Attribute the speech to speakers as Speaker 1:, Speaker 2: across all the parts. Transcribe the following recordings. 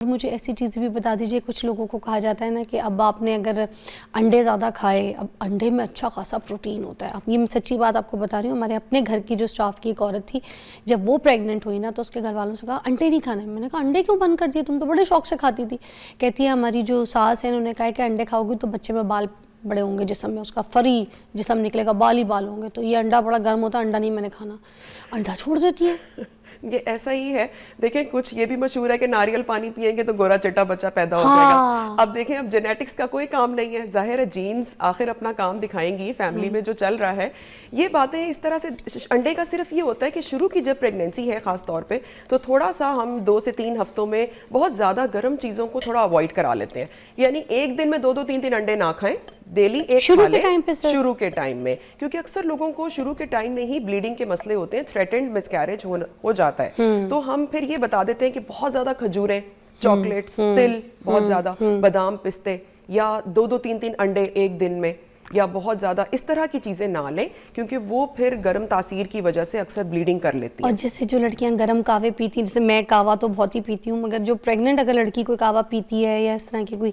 Speaker 1: मुझे ऐसी चीज़ें भी बता दीजिए, कुछ लोगों को कहा जाता है ना कि अब आपने अगर अंडे ज़्यादा खाए, अब अंडे में अच्छा खासा प्रोटीन होता है। अब ये मैं सच्ची बात आपको बता रही हूँ, हमारे अपने घर की जो स्टाफ की एक औरत थी, जब वो प्रेग्नेंट हुई ना तो उसके घर वालों से कहा अंडे नहीं खाने। मैंने कहा अंडे क्यों बंद कर दिए, तुम तो बड़े शौक से खाती थी। कहती है हमारी जो सास है उन्होंने कहा कि अंडे खाओगी तो बच्चे में बाल बड़े होंगे, जिस्म में उसका फरी जिस्म निकलेगा, बाल ही बाल होंगे, तो ये अंडा बड़ा गर्म होता है, अंडा नहीं मैंने खाना। अंडा छोड़ देती है।
Speaker 2: ये ऐसा ही है। देखें, कुछ ये भी मशहूर है कि नारियल पानी पिएंगे तो गोरा चिट्टा बच्चा पैदा हो जाएगा।
Speaker 1: हाँ।
Speaker 2: अब देखें, अब जेनेटिक्स का कोई काम नहीं है, जाहिर है जीन्स आखिर अपना काम दिखाएंगी। फैमिली में जो चल रहा है ये बातें इस तरह से। अंडे का सिर्फ ये होता है कि शुरू की जब प्रेगनेंसी है खास तौर पे, तो थोड़ा सा हम 2 से 3 हफ्तों में बहुत ज़्यादा गर्म चीज़ों को थोड़ा अवॉइड करा लेते हैं। यानी एक दिन में 2-2 3-3 अंडे ना खाएं, डेली एक
Speaker 1: शुरू
Speaker 2: खा
Speaker 1: के
Speaker 2: लें।
Speaker 1: टाइम पे सर?
Speaker 2: शुरू के टाइम में, क्योंकि अक्सर लोगों को शुरू के टाइम में ही ब्लीडिंग के मसले होते हैं, थ्रेटेंड मिसकैरेज हो जाता है। तो हम फिर ये बता देते हैं कि बहुत ज़्यादा खजूरें, चॉकलेट्स, तिल बहुत ज़्यादा, बादाम, पिस्ते, या 2-2 3-3 अंडे एक दिन में, या बहुत ज़्यादा इस तरह की चीज़ें ना लें, क्योंकि वो फिर गर्म तासीर की वजह से अक्सर ब्लीडिंग कर लेती
Speaker 1: और
Speaker 2: हैं।
Speaker 1: जैसे जो लड़कियां गर्म कावे पीती हैं, जैसे मैं कावा तो बहुत ही पीती हूँ, मगर जो प्रेग्नेंट अगर लड़की कोई कावा पीती है या इस तरह की कोई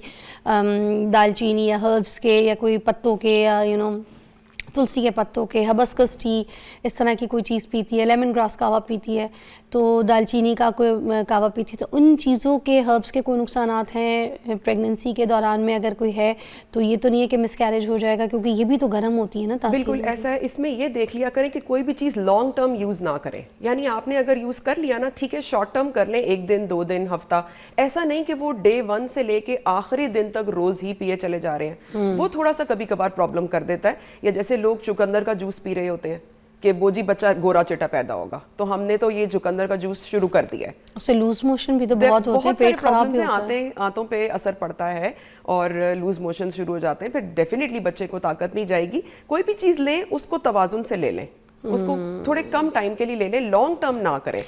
Speaker 1: दालचीनी या हर्ब्स के या कोई पत्तों के या तुलसी के पत्तों के, हबस्कस टी, इस तरह की कोई चीज़ पीती है, लेमन ग्रास कावा पीती है, तो दालचीनी का कोई कावा पीती है, तो उन चीज़ों के, हर्ब्स के कोई नुकसानात हैं प्रेगनेंसी के दौरान में अगर कोई है तो ये तो नहीं है कि मिसकैरेज हो जाएगा, क्योंकि ये भी तो गर्म होती है ना तासीर।
Speaker 2: बिल्कुल ऐसा है। इसमें ये देख लिया करें कि कोई भी चीज़ लॉन्ग टर्म यूज़ ना करें। यानी आपने अगर यूज़ कर लिया ना, ठीक है, शॉर्ट टर्म कर लें, 1 दिन 2 दिन हफ्ता, ऐसा नहीं कि वो डे 1 से लेके आखिरी दिन तक रोज़ ही पिए चले जा रहे हैं। वो थोड़ा सा कभी कभार प्रॉब्लम कर देता है। या जैसे लोग चुकंदर का जूस पी रहे होते हैं कि वो जी बच्चा गोरा चिट्टा पैदा होगा, तो हमने तो ये चुकंदर का जूस शुरू कर दिया है।
Speaker 1: उससे लूज मोशन भी तो बहुत होते हैं, पेट खराब भी होता है,
Speaker 2: आंतों पे असर पड़ता है और लूज मोशन शुरू हो जाते हैं। फिर डेफिनेटली बच्चे को ताकत नहीं जाएगी। कोई भी चीज़ लें उसको तवाजुन से ले लें, उसको थोड़े कम टाइम के लिए ले लें, लॉन्ग टर्म ना करें।